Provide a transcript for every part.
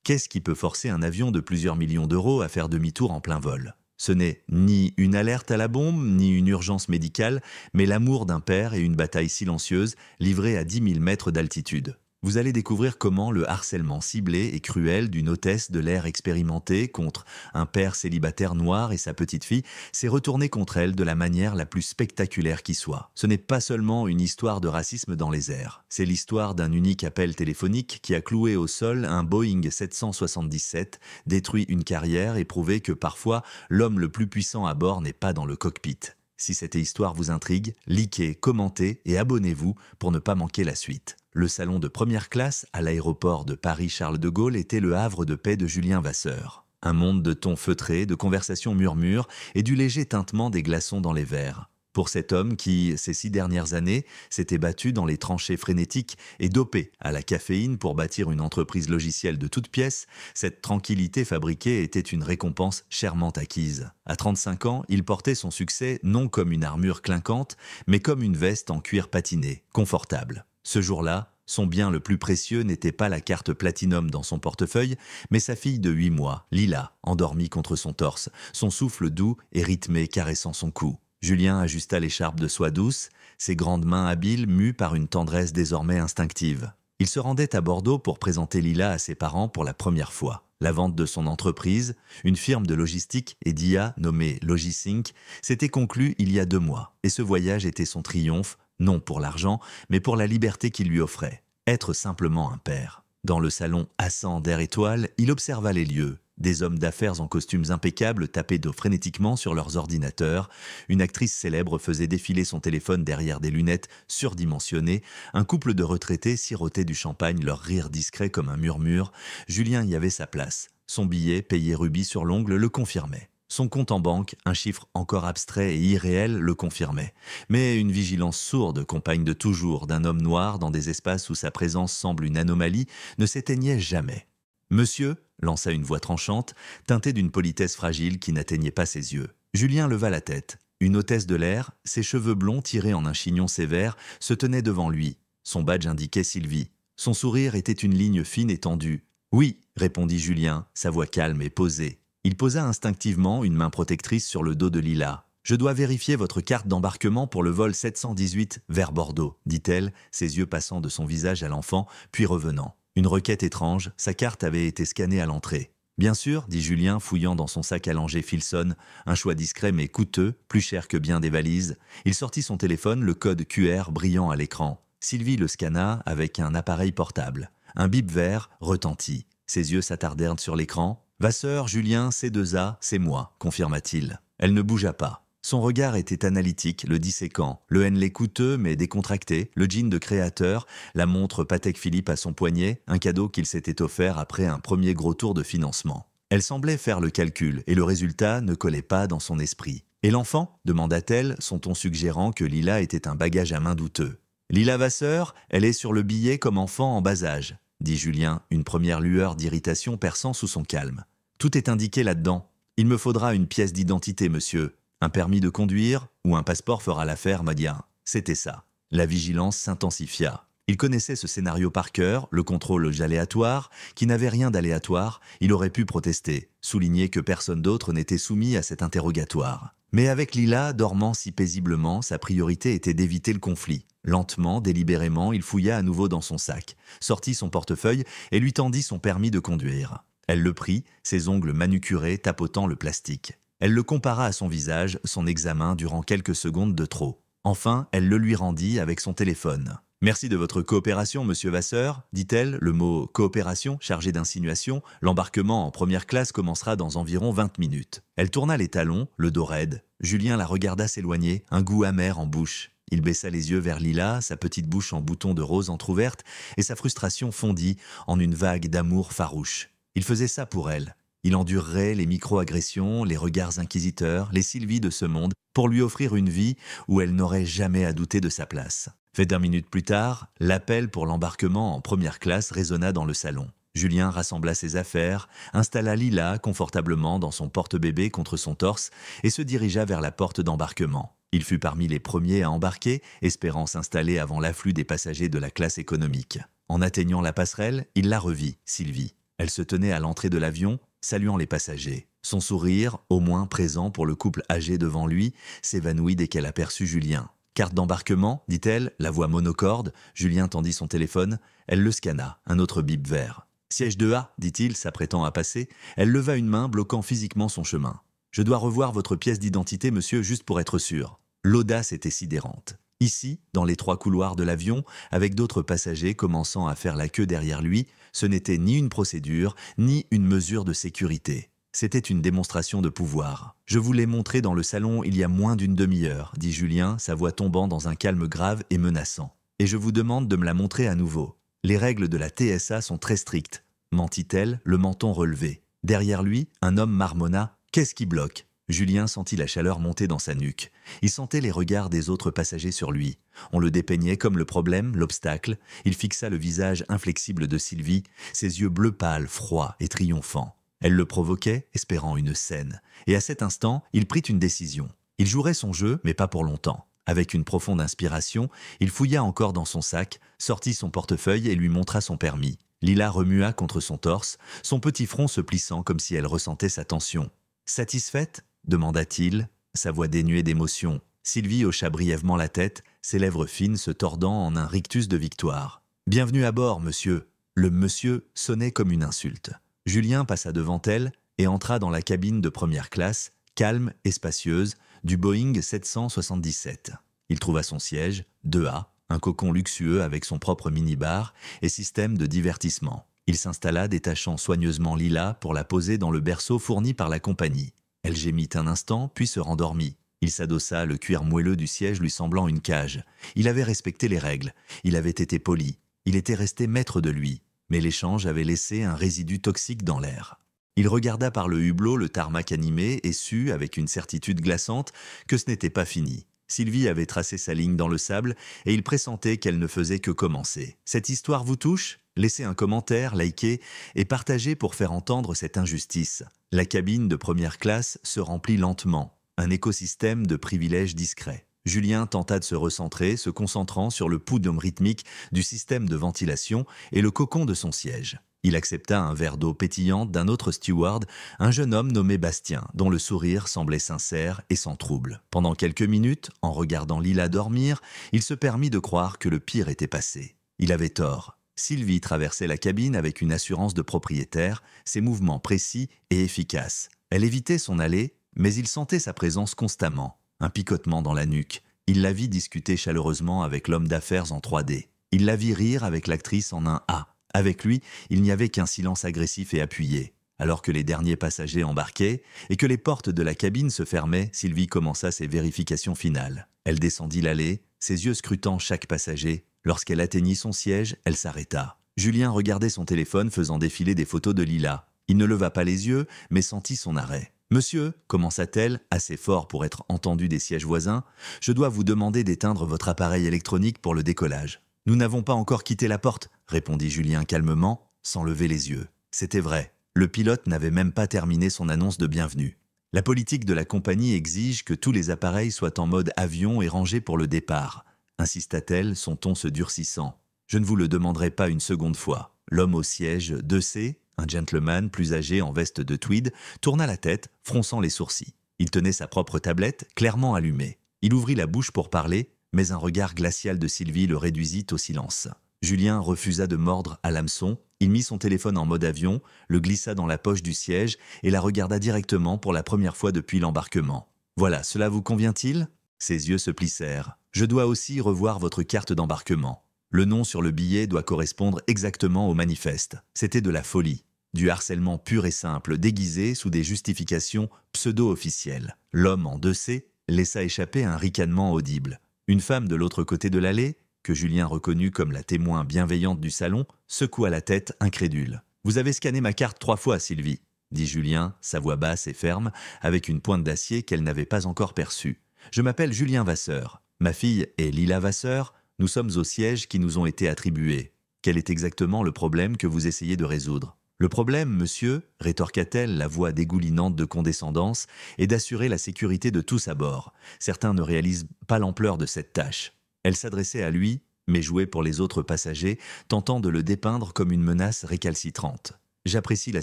Qu'est-ce qui peut forcer un avion de plusieurs millions d'euros à faire demi-tour en plein vol? Ce n'est ni une alerte à la bombe, ni une urgence médicale, mais l'amour d'un père et une bataille silencieuse livrée à 10 000 mètres d'altitude. Vous allez découvrir comment le harcèlement ciblé et cruel d'une hôtesse de l'air expérimentée contre un père célibataire noir et sa petite-fille s'est retourné contre elle de la manière la plus spectaculaire qui soit. Ce n'est pas seulement une histoire de racisme dans les airs, c'est l'histoire d'un unique appel téléphonique qui a cloué au sol un Boeing 777, détruit une carrière et prouvé que parfois l'homme le plus puissant à bord n'est pas dans le cockpit. Si cette histoire vous intrigue, likez, commentez et abonnez-vous pour ne pas manquer la suite. Le salon de première classe à l'aéroport de Paris-Charles de Gaulle était le havre de paix de Julien Vasseur. Un monde de tons feutrés, de conversations murmures et du léger tintement des glaçons dans les verres. Pour cet homme qui, ces 6 dernières années, s'était battu dans les tranchées frénétiques et dopé à la caféine pour bâtir une entreprise logicielle de toutes pièces, cette tranquillité fabriquée était une récompense chèrement acquise. À 35 ans, il portait son succès non comme une armure clinquante, mais comme une veste en cuir patiné, confortable. Ce jour-là, son bien le plus précieux n'était pas la carte Platinum dans son portefeuille, mais sa fille de 8 mois, Lila, endormie contre son torse, son souffle doux et rythmé caressant son cou. Julien ajusta l'écharpe de soie douce, ses grandes mains habiles mues par une tendresse désormais instinctive. Il se rendait à Bordeaux pour présenter Lila à ses parents pour la première fois. La vente de son entreprise, une firme de logistique et d'IA nommée Logisync, s'était conclue il y a 2 mois. Et ce voyage était son triomphe, non pour l'argent, mais pour la liberté qu'il lui offrait. Être simplement un père. Dans le salon assant d'air étoile, il observa les lieux. Des hommes d'affaires en costumes impeccables tapaient frénétiquement sur leurs ordinateurs. Une actrice célèbre faisait défiler son téléphone derrière des lunettes surdimensionnées. Un couple de retraités sirotait du champagne, leur rire discret comme un murmure. Julien y avait sa place. Son billet, payé rubis sur l'ongle, le confirmait. Son compte en banque, un chiffre encore abstrait et irréel, le confirmait. Mais une vigilance sourde, compagne de toujours d'un homme noir dans des espaces où sa présence semble une anomalie, ne s'éteignait jamais. « Monsieur », lança une voix tranchante, teintée d'une politesse fragile qui n'atteignait pas ses yeux. Julien leva la tête. Une hôtesse de l'air, ses cheveux blonds tirés en un chignon sévère, se tenait devant lui. Son badge indiquait Sylvie. Son sourire était une ligne fine et tendue. « Oui », répondit Julien, sa voix calme et posée. Il posa instinctivement une main protectrice sur le dos de Lila. « Je dois vérifier votre carte d'embarquement pour le vol 718 vers Bordeaux, dit-elle, ses yeux passant de son visage à l'enfant, puis revenant. Une requête étrange, sa carte avait été scannée à l'entrée. « Bien sûr, dit Julien, fouillant dans son sac à langer Filson, un choix discret mais coûteux, plus cher que bien des valises. Il sortit son téléphone, le code QR brillant à l'écran. Sylvie le scanna avec un appareil portable. Un bip vert retentit. Ses yeux s'attardèrent sur l'écran. « Vasseur, Julien, C2A, c'est moi, confirma-t-il. Elle ne bougea pas. Son regard était analytique, le disséquant, le henley coûteux mais décontracté, le jean de créateur, la montre Patek Philippe à son poignet, un cadeau qu'il s'était offert après un premier gros tour de financement. Elle semblait faire le calcul et le résultat ne collait pas dans son esprit. « Et l'enfant » demanda-t-elle, son ton suggérant que Lila était un bagage à main douteux. « Lila Vasseur, elle est sur le billet comme enfant en bas âge, » dit Julien, une première lueur d'irritation perçant sous son calme. « Tout est indiqué là-dedans. Il me faudra une pièce d'identité, monsieur. Un permis de conduire ou un passeport fera l'affaire, Madia. » C'était ça. La vigilance s'intensifia. Il connaissait ce scénario par cœur, le contrôle aléatoire, qui n'avait rien d'aléatoire. Il aurait pu protester, souligner que personne d'autre n'était soumis à cet interrogatoire. Mais avec Lila, dormant si paisiblement, sa priorité était d'éviter le conflit. Lentement, délibérément, il fouilla à nouveau dans son sac, sortit son portefeuille et lui tendit son permis de conduire. Elle le prit, ses ongles manucurés tapotant le plastique. Elle le compara à son visage, son examen durant quelques secondes de trop. Enfin, elle le lui rendit avec son téléphone. « Merci de votre coopération, monsieur Vasseur, dit-elle, le mot « coopération » chargé d'insinuation. L'embarquement en première classe commencera dans environ 20 minutes. Elle tourna les talons, le dos raide. Julien la regarda s'éloigner, un goût amer en bouche. Il baissa les yeux vers Lila, sa petite bouche en bouton de rose entr'ouverte, et sa frustration fondit en une vague d'amour farouche. Il faisait ça pour elle. Il endurerait les micro-agressions, les regards inquisiteurs, les Sylvie de ce monde, pour lui offrir une vie où elle n'aurait jamais à douter de sa place. 20 minutes plus tard, l'appel pour l'embarquement en première classe résonna dans le salon. Julien rassembla ses affaires, installa Lila confortablement dans son porte-bébé contre son torse et se dirigea vers la porte d'embarquement. Il fut parmi les premiers à embarquer, espérant s'installer avant l'afflux des passagers de la classe économique. En atteignant la passerelle, il la revit, Sylvie. Elle se tenait à l'entrée de l'avion, saluant les passagers. Son sourire, au moins présent pour le couple âgé devant lui, s'évanouit dès qu'elle aperçut Julien. « Carte d'embarquement » dit-elle, la voix monocorde. Julien tendit son téléphone. Elle le scanna, un autre bip vert. « Siège 2A » dit-il, s'apprêtant à passer. Elle leva une main, bloquant physiquement son chemin. « Je dois revoir votre pièce d'identité, monsieur, juste pour être sûr. » L'audace était sidérante. Ici, dans les 3 couloirs de l'avion, avec d'autres passagers commençant à faire la queue derrière lui, ce n'était ni une procédure, ni une mesure de sécurité. C'était une démonstration de pouvoir. « Je vous l'ai montré dans le salon il y a moins d'une demi-heure » dit Julien, sa voix tombant dans un calme grave et menaçant. « Et je vous demande de me la montrer à nouveau. Les règles de la TSA sont très strictes. » Mentit-elle, le menton relevé. Derrière lui, un homme marmonna. « Qu'est-ce qui bloque ?» Julien sentit la chaleur monter dans sa nuque. Il sentait les regards des autres passagers sur lui. On le dépeignait comme le problème, l'obstacle. Il fixa le visage inflexible de Sylvie, ses yeux bleu pâle, froids et triomphants. Elle le provoquait, espérant une scène. Et à cet instant, il prit une décision. Il jouerait son jeu, mais pas pour longtemps. Avec une profonde inspiration, il fouilla encore dans son sac, sortit son portefeuille et lui montra son permis. Lila remua contre son torse, son petit front se plissant comme si elle ressentait sa tension. « Satisfaite ?» demanda-t-il, sa voix dénuée d'émotion. Sylvie hocha brièvement la tête, ses lèvres fines se tordant en un rictus de victoire. « Bienvenue à bord, monsieur !» Le « monsieur » sonnait comme une insulte. Julien passa devant elle et entra dans la cabine de première classe, calme et spacieuse, du Boeing 777. Il trouva son siège, 2A, un cocon luxueux avec son propre minibar et système de divertissement. Il s'installa détachant soigneusement Lila pour la poser dans le berceau fourni par la compagnie. Elle gémit un instant, puis se rendormit. Il s'adossa, le cuir moelleux du siège lui semblant une cage. Il avait respecté les règles, il avait été poli, il était resté maître de lui. Mais l'échange avait laissé un résidu toxique dans l'air. Il regarda par le hublot le tarmac animé et sut, avec une certitude glaçante, que ce n'était pas fini. Sylvie avait tracé sa ligne dans le sable et il pressentait qu'elle ne faisait que commencer. « Cette histoire vous touche ? Laissez un commentaire, likez et partagez pour faire entendre cette injustice. » La cabine de première classe se remplit lentement, un écosystème de privilèges discrets. Julien tenta de se recentrer, se concentrant sur le pouls rythmique du système de ventilation et le cocon de son siège. Il accepta un verre d'eau pétillante d'un autre steward, un jeune homme nommé Bastien, dont le sourire semblait sincère et sans trouble. Pendant quelques minutes, en regardant Lila dormir, il se permit de croire que le pire était passé. Il avait tort. Sylvie traversait la cabine avec une assurance de propriétaire, ses mouvements précis et efficaces. Elle évitait son allée, mais il sentait sa présence constamment. Un picotement dans la nuque. Il la vit discuter chaleureusement avec l'homme d'affaires en 3D. Il la vit rire avec l'actrice en un A. Avec lui, il n'y avait qu'un silence agressif et appuyé. Alors que les derniers passagers embarquaient et que les portes de la cabine se fermaient, Sylvie commença ses vérifications finales. Elle descendit l'allée, ses yeux scrutant chaque passager. Lorsqu'elle atteignit son siège, elle s'arrêta. Julien regardait son téléphone faisant défiler des photos de Lila. Il ne leva pas les yeux, mais sentit son arrêt. « Monsieur » commença-t-elle, assez fort pour être entendue des sièges voisins, « je dois vous demander d'éteindre votre appareil électronique pour le décollage. » « Nous n'avons pas encore quitté la porte » répondit Julien calmement, sans lever les yeux. C'était vrai, le pilote n'avait même pas terminé son annonce de bienvenue. La politique de la compagnie exige que tous les appareils soient en mode avion et rangés pour le départ, insista-t-elle, son ton se durcissant. « Je ne vous le demanderai pas une seconde fois. » L'homme au siège 2C, un gentleman plus âgé en veste de tweed, tourna la tête, fronçant les sourcils. Il tenait sa propre tablette, clairement allumée. Il ouvrit la bouche pour parler, mais un regard glacial de Sylvie le réduisit au silence. Julien refusa de mordre à l'hameçon, il mit son téléphone en mode avion, le glissa dans la poche du siège et la regarda directement pour la première fois depuis l'embarquement. « Voilà, cela vous convient-il » Ses yeux se plissèrent. « Je dois aussi revoir votre carte d'embarquement. Le nom sur le billet doit correspondre exactement au manifeste. C'était de la folie. Du harcèlement pur et simple, déguisé sous des justifications pseudo-officielles. » L'homme en 2C laissa échapper un ricanement audible. Une femme de l'autre côté de l'allée, que Julien reconnut comme la témoin bienveillante du salon, secoua la tête incrédule. « Vous avez scanné ma carte 3 fois, Sylvie, » dit Julien, sa voix basse et ferme, avec une pointe d'acier qu'elle n'avait pas encore perçue. « Je m'appelle Julien Vasseur. Ma fille est Lila Vasseur. Nous sommes aux sièges qui nous ont été attribués. Quel est exactement le problème que vous essayez de résoudre ?»« Le problème, monsieur, rétorqua-t-elle, la voix dégoulinante de condescendance, est d'assurer la sécurité de tous à bord. Certains ne réalisent pas l'ampleur de cette tâche. » Elle s'adressait à lui, mais jouait pour les autres passagers, tentant de le dépeindre comme une menace récalcitrante. J'apprécie la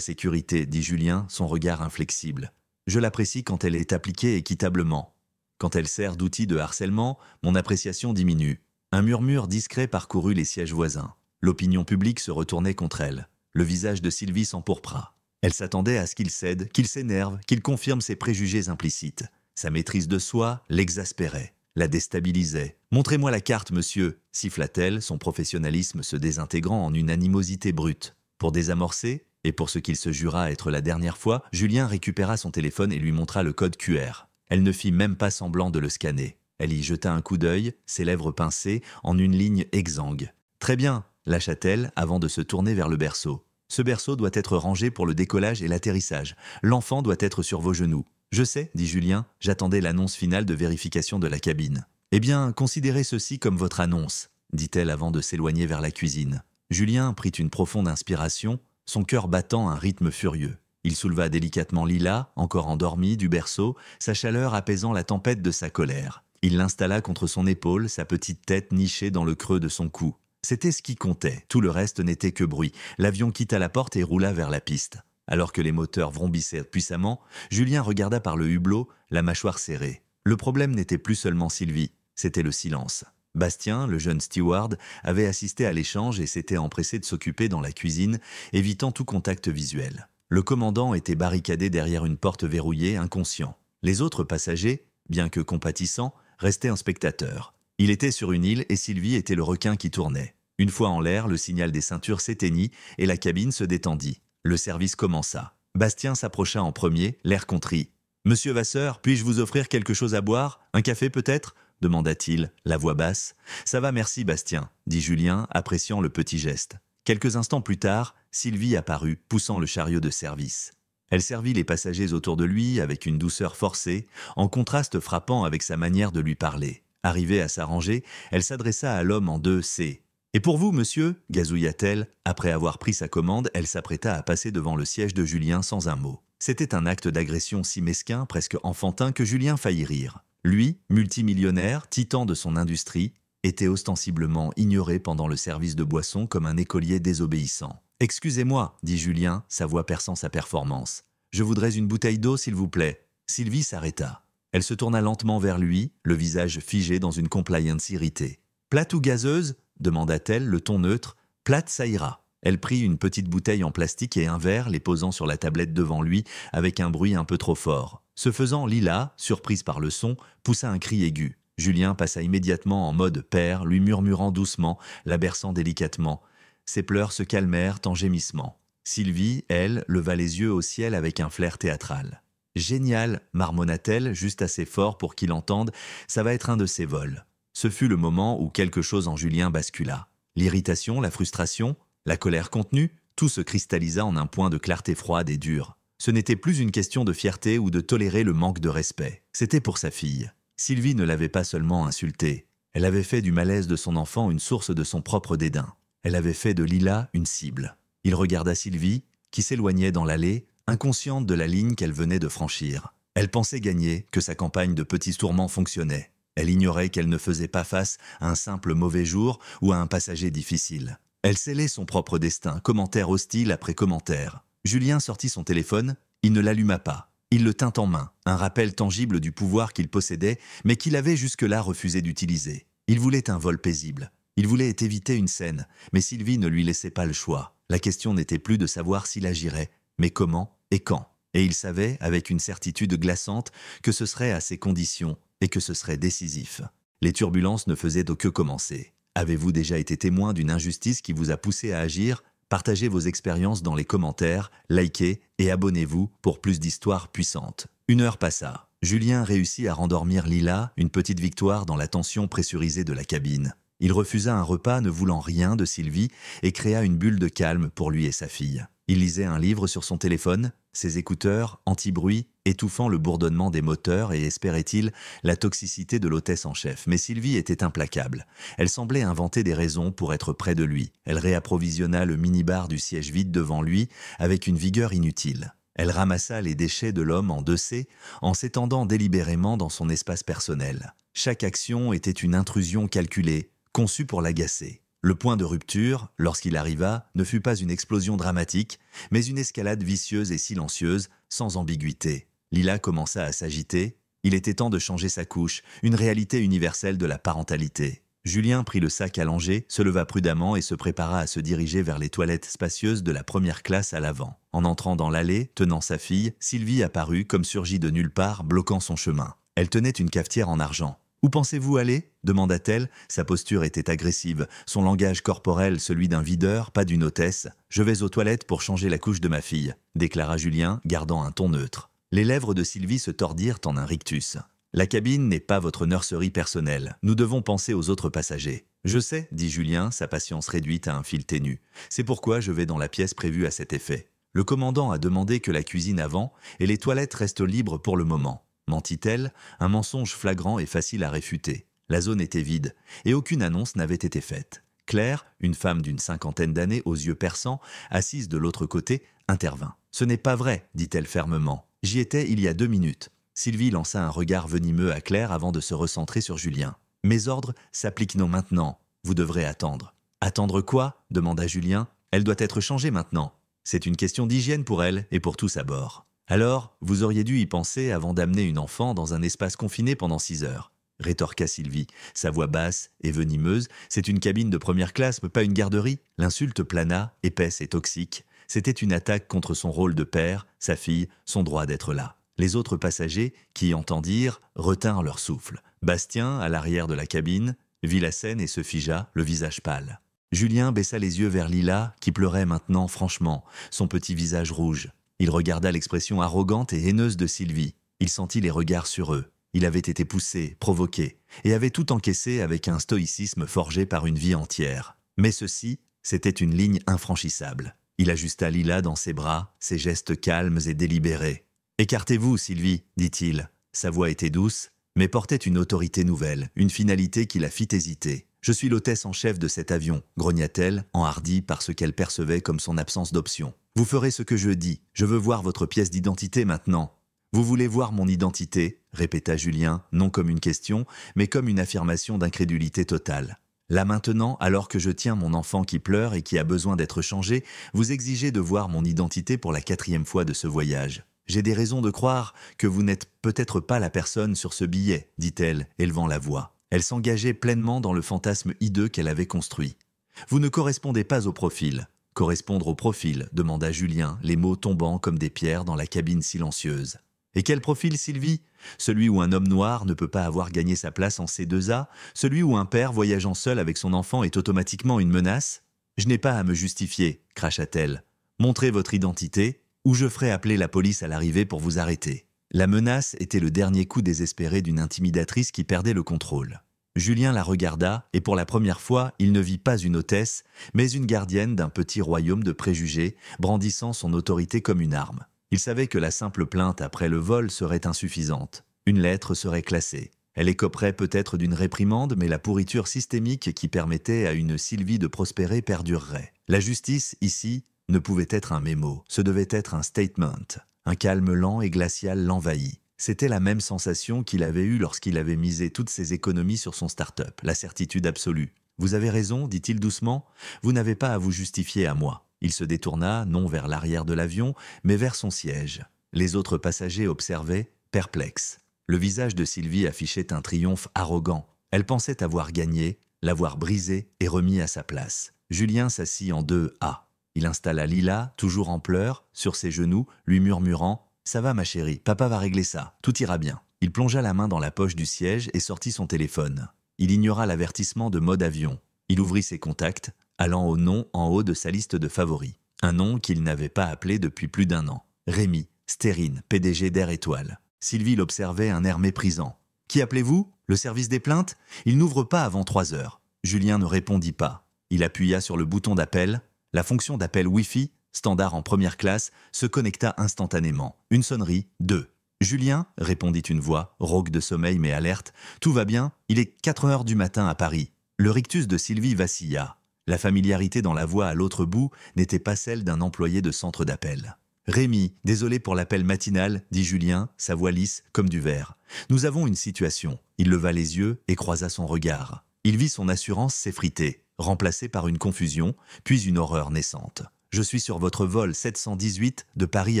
sécurité, dit Julien, son regard inflexible. Je l'apprécie quand elle est appliquée équitablement. Quand elle sert d'outil de harcèlement, mon appréciation diminue. Un murmure discret parcourut les sièges voisins. L'opinion publique se retournait contre elle. Le visage de Sylvie s'empourpra. Elle s'attendait à ce qu'il cède, qu'il s'énerve, qu'il confirme ses préjugés implicites. Sa maîtrise de soi l'exaspérait, la déstabilisait. « Montrez-moi la carte, monsieur », siffla-t-elle, son professionnalisme se désintégrant en une animosité brute. Pour désamorcer, et pour ce qu'il se jura être la dernière fois, Julien récupéra son téléphone et lui montra le code QR. Elle ne fit même pas semblant de le scanner. Elle y jeta un coup d'œil, ses lèvres pincées, en une ligne exsangue. « Très bien », lâcha-t-elle avant de se tourner vers le berceau. « Ce berceau doit être rangé pour le décollage et l'atterrissage. L'enfant doit être sur vos genoux. »« Je sais, » dit Julien, « j'attendais l'annonce finale de vérification de la cabine. »« Eh bien, considérez ceci comme votre annonce, » dit-elle avant de s'éloigner vers la cuisine. Julien prit une profonde inspiration, son cœur battant un rythme furieux. Il souleva délicatement Lila, encore endormie, du berceau, sa chaleur apaisant la tempête de sa colère. Il l'installa contre son épaule, sa petite tête nichée dans le creux de son cou. C'était ce qui comptait, tout le reste n'était que bruit. L'avion quitta la porte et roula vers la piste. Alors que les moteurs vrombissaient puissamment, Julien regarda par le hublot, la mâchoire serrée. Le problème n'était plus seulement Sylvie, c'était le silence. Bastien, le jeune steward, avait assisté à l'échange et s'était empressé de s'occuper dans la cuisine, évitant tout contact visuel. Le commandant était barricadé derrière une porte verrouillée, inconscient. Les autres passagers, bien que compatissants, restaient en spectateurs. Il était sur une île et Sylvie était le requin qui tournait. Une fois en l'air, le signal des ceintures s'éteignit et la cabine se détendit. Le service commença. Bastien s'approcha en premier, l'air contrit. « Monsieur Vasseur, puis-je vous offrir quelque chose à boire? Un café peut-être ?» demanda-t-il, la voix basse. « Ça va, merci Bastien », dit Julien, appréciant le petit geste. Quelques instants plus tard, Sylvie apparut, poussant le chariot de service. Elle servit les passagers autour de lui avec une douceur forcée, en contraste frappant avec sa manière de lui parler. Arrivée à sa rangée, elle s'adressa à l'homme en deux C. « Et pour vous, monsieur ?» gazouilla-t-elle. Après avoir pris sa commande, elle s'apprêta à passer devant le siège de Julien sans un mot. C'était un acte d'agression si mesquin, presque enfantin, que Julien faillit rire. Lui, multimillionnaire, titan de son industrie, était ostensiblement ignoré pendant le service de boisson comme un écolier désobéissant. « Excusez-moi, » dit Julien, sa voix perçant sa performance. « Je voudrais une bouteille d'eau, s'il vous plaît. » Sylvie s'arrêta. Elle se tourna lentement vers lui, le visage figé dans une compliance irritée. « Plate ou gazeuse ?» demanda-t-elle, le ton neutre. « Plate, ça ira. » Elle prit une petite bouteille en plastique et un verre, les posant sur la tablette devant lui, avec un bruit un peu trop fort. Ce faisant, Lila, surprise par le son, poussa un cri aigu. Julien passa immédiatement en mode père, lui murmurant doucement, la berçant délicatement. Ses pleurs se calmèrent en gémissements. Sylvie, elle, leva les yeux au ciel avec un flair théâtral. « Génial !» marmonna-t-elle, juste assez fort pour qu'il entende, « ça va être un de ces vols. » Ce fut le moment où quelque chose en Julien bascula. L'irritation, la frustration, la colère contenue, tout se cristallisa en un point de clarté froide et dure. Ce n'était plus une question de fierté ou de tolérer le manque de respect. C'était pour sa fille. Sylvie ne l'avait pas seulement insultée. Elle avait fait du malaise de son enfant une source de son propre dédain. Elle avait fait de Lila une cible. Il regarda Sylvie, qui s'éloignait dans l'allée, inconsciente de la ligne qu'elle venait de franchir. Elle pensait gagner, que sa campagne de petits tourments fonctionnait. Elle ignorait qu'elle ne faisait pas face à un simple mauvais jour ou à un passager difficile. Elle scellait son propre destin, commentaire hostile après commentaire. Julien sortit son téléphone, il ne l'alluma pas. Il le tint en main, un rappel tangible du pouvoir qu'il possédait, mais qu'il avait jusque-là refusé d'utiliser. Il voulait un vol paisible. Il voulait éviter une scène, mais Sylvie ne lui laissait pas le choix. La question n'était plus de savoir s'il agirait, mais comment et quand. Et il savait, avec une certitude glaçante, que ce serait à ces conditions et que ce serait décisif. Les turbulences ne faisaient que commencer. Avez-vous déjà été témoin d'une injustice qui vous a poussé à agir? Partagez vos expériences dans les commentaires, likez et abonnez-vous pour plus d'histoires puissantes. 1 heure passa. Julien réussit à rendormir Lila, une petite victoire dans la tension pressurisée de la cabine. Il refusa un repas ne voulant rien de Sylvie et créa une bulle de calme pour lui et sa fille. Il lisait un livre sur son téléphone, ses écouteurs, anti-bruit, étouffant le bourdonnement des moteurs et, espérait-il, la toxicité de l'hôtesse en chef. Mais Sylvie était implacable. Elle semblait inventer des raisons pour être près de lui. Elle réapprovisionna le minibar du siège vide devant lui avec une vigueur inutile. Elle ramassa les déchets de l'homme en 2C en s'étendant délibérément dans son espace personnel. Chaque action était une intrusion calculée, conçue pour l'agacer. Le point de rupture, lorsqu'il arriva, ne fut pas une explosion dramatique, mais une escalade vicieuse et silencieuse, sans ambiguïté. Lila commença à s'agiter. Il était temps de changer sa couche, une réalité universelle de la parentalité. Julien prit le sac allongé, se leva prudemment et se prépara à se diriger vers les toilettes spacieuses de la première classe à l'avant. En entrant dans l'allée, tenant sa fille, Sylvie apparut comme surgie de nulle part, bloquant son chemin. Elle tenait une cafetière en argent. « Où pensez-vous aller » demanda-t-elle. Sa posture était agressive, son langage corporel celui d'un videur, pas d'une hôtesse. « Je vais aux toilettes pour changer la couche de ma fille » déclara Julien, gardant un ton neutre. Les lèvres de Sylvie se tordirent en un rictus. « La cabine n'est pas votre nurserie personnelle. Nous devons penser aux autres passagers. »« Je sais, » dit Julien, sa patience réduite à un fil ténu. « C'est pourquoi je vais dans la pièce prévue à cet effet. Le commandant a demandé que la cuisine avant et les toilettes restent libres pour le moment. » Mentit-elle, un mensonge flagrant et facile à réfuter. La zone était vide, et aucune annonce n'avait été faite. Claire, une femme d'une cinquantaine d'années aux yeux perçants, assise de l'autre côté, intervint. « Ce n'est pas vrai, dit-elle fermement. J'y étais il y a 2 minutes. » Sylvie lança un regard venimeux à Claire avant de se recentrer sur Julien. « Mes ordres s'appliquent non maintenant. Vous devrez attendre. »« Attendre quoi ?» demanda Julien. « Elle doit être changée maintenant. C'est une question d'hygiène pour elle et pour tous à bord. » « Alors, vous auriez dû y penser avant d'amener une enfant dans un espace confiné pendant 6 heures. » rétorqua Sylvie, sa voix basse et venimeuse. « C'est une cabine de première classe, pas une garderie. » L'insulte plana, épaisse et toxique. C'était une attaque contre son rôle de père, sa fille, son droit d'être là. Les autres passagers, qui entendirent, retinrent leur souffle. Bastien, à l'arrière de la cabine, vit la scène et se figea, le visage pâle. Julien baissa les yeux vers Lila, qui pleurait maintenant franchement, son petit visage rouge. Il regarda l'expression arrogante et haineuse de Sylvie. Il sentit les regards sur eux. Il avait été poussé, provoqué, et avait tout encaissé avec un stoïcisme forgé par une vie entière. Mais ceci, c'était une ligne infranchissable. Il ajusta Lila dans ses bras, ses gestes calmes et délibérés. « Écartez-vous, Sylvie, dit-il. » Sa voix était douce, mais portait une autorité nouvelle, une finalité qui la fit hésiter. « Je suis l'hôtesse en chef de cet avion, » grogna-t-elle, enhardie par ce qu'elle percevait comme son absence d'option. « Vous ferez ce que je dis. Je veux voir votre pièce d'identité maintenant. »« Vous voulez voir mon identité ?» répéta Julien, non comme une question, mais comme une affirmation d'incrédulité totale. « Là maintenant, alors que je tiens mon enfant qui pleure et qui a besoin d'être changé, vous exigez de voir mon identité pour la 4e fois de ce voyage. J'ai des raisons de croire que vous n'êtes peut-être pas la personne sur ce billet, dit-elle, élevant la voix. Elle s'engageait pleinement dans le fantasme hideux qu'elle avait construit. « Vous ne correspondez pas au profil. » « Correspondre au profil » demanda Julien, les mots tombant comme des pierres dans la cabine silencieuse. « Et quel profil, Sylvie ? Celui où un homme noir ne peut pas avoir gagné sa place en C2A ? Celui où un père voyageant seul avec son enfant est automatiquement une menace ? Je n'ai pas à me justifier, cracha-t-elle. Montrez votre identité, ou je ferai appeler la police à l'arrivée pour vous arrêter. » La menace était le dernier coup désespéré d'une intimidatrice qui perdait le contrôle. Julien la regarda, et pour la première fois, il ne vit pas une hôtesse, mais une gardienne d'un petit royaume de préjugés, brandissant son autorité comme une arme. Il savait que la simple plainte après le vol serait insuffisante. Une lettre serait classée. Elle écoperait peut-être d'une réprimande, mais la pourriture systémique qui permettait à une Sylvie de prospérer perdurerait. La justice, ici, ne pouvait être un mémo, ce devait être un statement. Un calme lent et glacial l'envahit. C'était la même sensation qu'il avait eue lorsqu'il avait misé toutes ses économies sur son start-up, la certitude absolue. « Vous avez raison, dit-il doucement, vous n'avez pas à vous justifier à moi. » Il se détourna, non vers l'arrière de l'avion, mais vers son siège. Les autres passagers observaient, perplexes. Le visage de Sylvie affichait un triomphe arrogant. Elle pensait avoir gagné, l'avoir brisé et remis à sa place. Julien s'assit en 2A. Il installa Lila, toujours en pleurs, sur ses genoux, lui murmurant « Ça va ma chérie, papa va régler ça, tout ira bien. » Il plongea la main dans la poche du siège et sortit son téléphone. Il ignora l'avertissement de mode avion. Il ouvrit ses contacts, allant au nom en haut de sa liste de favoris. Un nom qu'il n'avait pas appelé depuis plus d'1 an. Rémi, Stérine, PDG d'Air Étoile. Sylvie l'observait un air méprisant. « Qui appelez-vous ? Le service des plaintes ? Il n'ouvre pas avant 3 heures. » Julien ne répondit pas. Il appuya sur le bouton d'appel. La fonction d'appel Wi-Fi, standard en première classe, se connecta instantanément. Une sonnerie, 2. « Julien, répondit une voix, rauque de sommeil mais alerte, tout va bien, il est 4 heures du matin à Paris. » Le rictus de Sylvie vacilla. La familiarité dans la voix à l'autre bout n'était pas celle d'un employé de centre d'appel. « Rémi, désolé pour l'appel matinal, dit Julien, sa voix lisse comme du verre. Nous avons une situation. » Il leva les yeux et croisa son regard. Il vit son assurance s'effriter. remplacée par une confusion, puis une horreur naissante. « Je suis sur votre vol 718 de Paris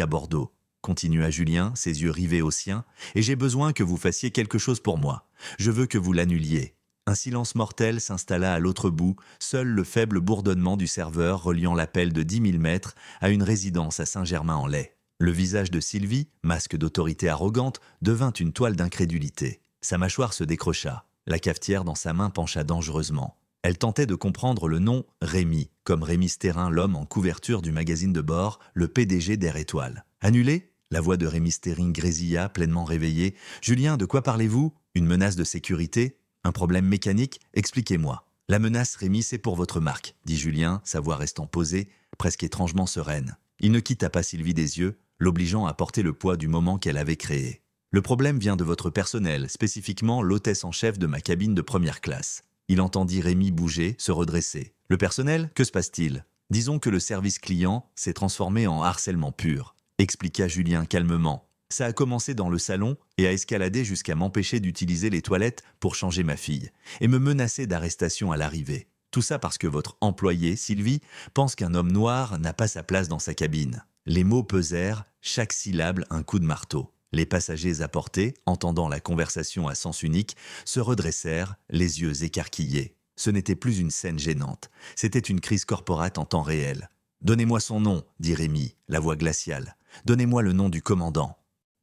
à Bordeaux », continua Julien, ses yeux rivés aux siens, « et j'ai besoin que vous fassiez quelque chose pour moi. Je veux que vous l'annuliez. » Un silence mortel s'installa à l'autre bout, seul le faible bourdonnement du serveur reliant l'appel de 10 000 mètres à une résidence à Saint-Germain-en-Laye. Le visage de Sylvie, masque d'autorité arrogante, devint une toile d'incrédulité. Sa mâchoire se décrocha. La cafetière dans sa main pencha dangereusement. Elle tentait de comprendre le nom Rémi, comme Rémi Stérin, l'homme en couverture du magazine de bord, le PDG d'Air Étoile. « Annulé ?» La voix de Rémi Stérin grésilla, pleinement réveillée. « Julien, de quoi parlez-vous ? Une menace de sécurité ? Un problème mécanique ? Expliquez-moi. »« La menace, Rémi, c'est pour votre marque, » dit Julien, sa voix restant posée, presque étrangement sereine. Il ne quitta pas Sylvie des yeux, l'obligeant à porter le poids du moment qu'elle avait créé. « Le problème vient de votre personnel, spécifiquement l'hôtesse en chef de ma cabine de première classe. » Il entendit Rémi bouger, se redresser. « Le personnel, que se passe-t-il ? Disons que le service client s'est transformé en harcèlement pur, » expliqua Julien calmement. « Ça a commencé dans le salon et a escaladé jusqu'à m'empêcher d'utiliser les toilettes pour changer ma fille et me menacer d'arrestation à l'arrivée. Tout ça parce que votre employée, Sylvie, pense qu'un homme noir n'a pas sa place dans sa cabine. » Les mots pesèrent, chaque syllabe un coup de marteau. Les passagers apportés, entendant la conversation à sens unique, se redressèrent, les yeux écarquillés. Ce n'était plus une scène gênante, c'était une crise corporate en temps réel. « Donnez-moi son nom, » dit Rémi, la voix glaciale. « Donnez-moi le nom du commandant. »«